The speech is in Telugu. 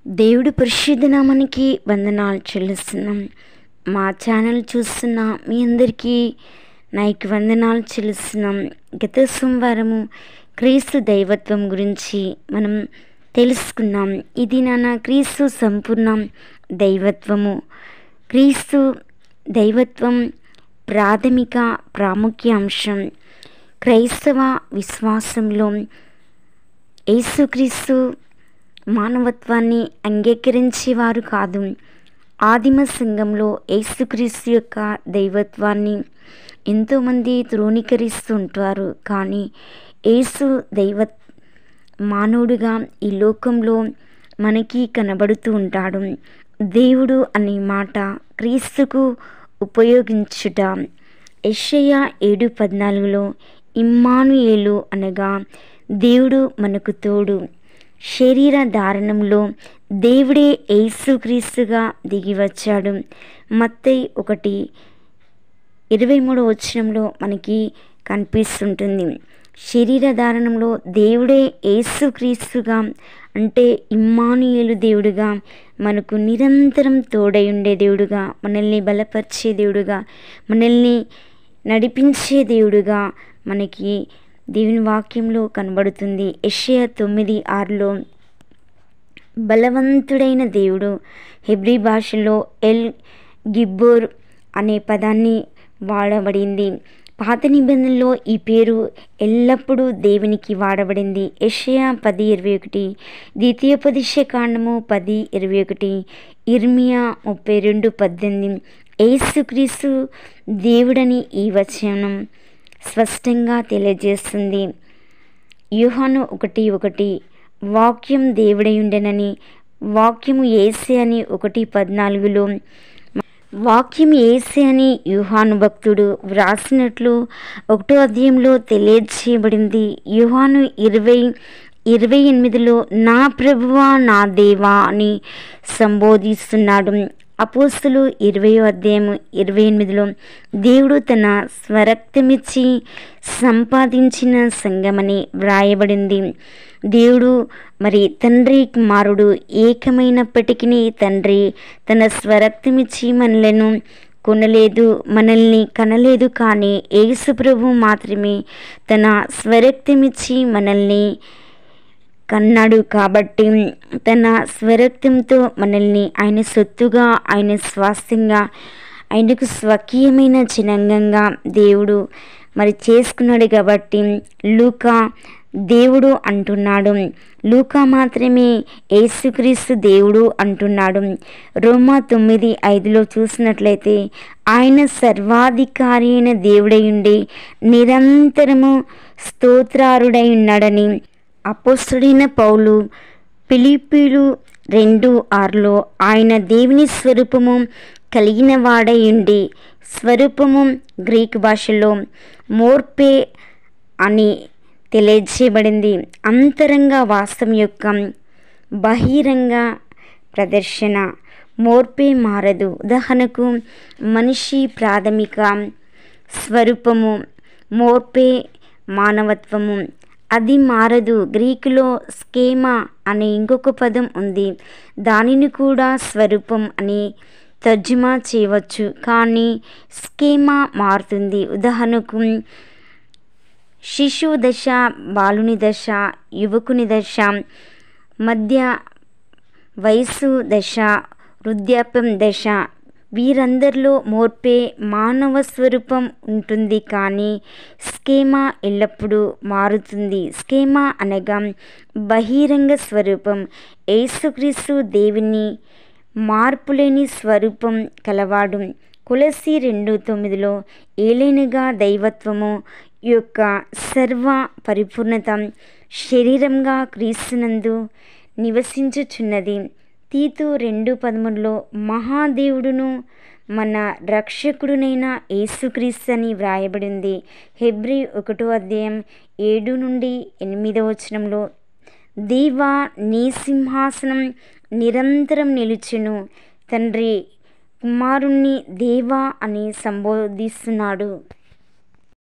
దేవుడి పరిశుద్ధ నామానికి వందనాలు చెల్లిస్తున్నాం. మా ఛానల్ చూస్తున్న మీ అందరికీ నాయకు వందనాలు చెల్లిస్తున్నాం. గత సోమవారము క్రీస్తు దైవత్వం గురించి మనం తెలుసుకున్నాం. ఇది క్రీస్తు సంపూర్ణ దైవత్వము. క్రీస్తు దైవత్వం ప్రాథమిక ప్రాముఖ్య అంశం. క్రైస్తవ విశ్వాసంలో యేసుక్రీస్తు మానవత్వాన్ని అంగీకరించేవారు కాదు. ఆదిమ సంఘంలో యేసుక్రీస్తు యొక్క దైవత్వాన్ని ఎంతోమంది ధృవీకరిస్తూ ఉంటారు. కానీ యేసు మానవుడిగా ఈ లోకంలో మనకి కనబడుతూ ఉంటాడు. దేవుడు అనే మాట క్రీస్తుకు ఉపయోగించుట. యెషయా 7:14 ఇమ్మానుయేలు అనగా దేవుడు మనకు తోడు. శరీర ధారణంలో దేవుడే యేసుక్రీస్తుగా దిగి వచ్చాడు. మత్తయి 1:23 మనకి కనిపిస్తుంటుంది. శరీర ధారణంలో దేవుడే యేసుక్రీస్తుగా అంటే ఇమ్మానుయేలు దేవుడుగా మనకు నిరంతరం తోడై ఉండే దేవుడుగా, మనల్ని బలపరిచే దేవుడుగా, మనల్ని నడిపించే దేవుడుగా మనకి దేవుని వాక్యంలో కనబడుతుంది. యెషయా 9:6 బలవంతుడైన దేవుడు. హెబ్రీ భాషలో ఎల్ గిబ్బోర్ అనే పదాన్ని వాడబడింది. పాత నిబంధనలో ఈ పేరు ఎల్లప్పుడూ దేవునికి వాడబడింది. యెషయా 10:21, ద్వితీయోపదేశకాండము 10:21, ఇర్మియా 32:18. యేసుక్రీస్తు దేవుడని ఈ వచనం స్పష్టంగా తెలియజేస్తుంది. యోహాను 1:1 వాక్యం దేవుడై ఉండెనని, వాక్యము యేసే అని 1:14 వాక్యం యేసే అని యోహాను భక్తుడు వ్రాసినట్లు 1వ అధ్యాయంలో తెలియజేయబడింది. యోహాను 20:28 నా ప్రభువా నా దేవా అని సంబోధిస్తున్నాడు. అపోస్తులు 20వ అధ్యాయం 28 దేవుడు తన స్వరక్తమిచ్చి సంపాదించిన సంఘమని వ్రాయబడింది. దేవుడు తండ్రి కుమారుడు ఏకమైనప్పటికీ తండ్రి తన స్వరక్తమిచ్చి మనలను కొనలేదు, మనల్ని కనలేదు. కానీ యేసు ప్రభు మాత్రమే తన స్వరక్తమిచ్చి మనల్ని కన్నాడు. కాబట్టి తన స్వరక్తంతో మనల్ని ఆయన సొత్తుగా, ఆయన స్వాస్థ్యంగా, ఆయనకు స్వకీయమైన జనాంగంగా దేవుడు చేసుకున్నాడు. కాబట్టి లూకా దేవుడు అంటున్నాడు, లూకా మాత్రమే యేసుక్రీస్తు దేవుడు అంటున్నాడు. రోమా 9:5 చూసినట్లయితే ఆయన సర్వాధికారి అయిన దేవుడై ఉండి నిరంతరము స్తోత్రారుడై ఉన్నాడని అపోస్తలుడైన పౌలు ఫిలిప్పీలు 2:6 ఆయన దేవుని స్వరూపము కలిగిన వాడై ఉండి, స్వరూపము గ్రీకు భాషలో మోర్పే అని తెలియజేయబడింది. అంతరంగ వాస్తవం యొక్క బహిరంగ ప్రదర్శన. మోర్పే మారదు. ఉదాహరణకు మనిషి ప్రాథమిక స్వరూపము మోర్పే మానవత్వము, అది మారదు. గ్రీకులో స్కేమా అనే ఇంకొక పదం ఉంది. దానిని కూడా స్వరూపం అని తర్జుమా చేయవచ్చు. కానీ స్కేమా మారుతుంది. ఉదాహరణకు శిశువు దశ, బాలుని దశ, యువకుని దశ, మధ్య వయస్సు దశ, వృద్ధాప్యం దశ, వీరందరిలో మోర్పే మానవ స్వరూపం ఉంటుంది. కానీ స్కేమా ఎల్లప్పుడూ మారుతుంది. స్కేమా అనగా బహిరంగ స్వరూపం. యేసుక్రీస్తు దేవుని మార్పులేని స్వరూపం కలవాడు. కొలస్సీ 2:9 ఏలైనగా దైవత్వము యొక్క సర్వ పరిపూర్ణత శరీరంగా క్రీస్తునందు నివసించుచున్నది. తీతు 2:13 మహాదేవుడును మన రక్షకుడునైన యేసుక్రీస్తు అని వ్రాయబడింది. హెబ్రీ 1వ అధ్యాయం 7-8 దేవా నీ సింహాసనం నిరంతరం నిలుచును. తండ్రి కుమారుణ్ణి దేవా అని సంబోధిస్తున్నాడు.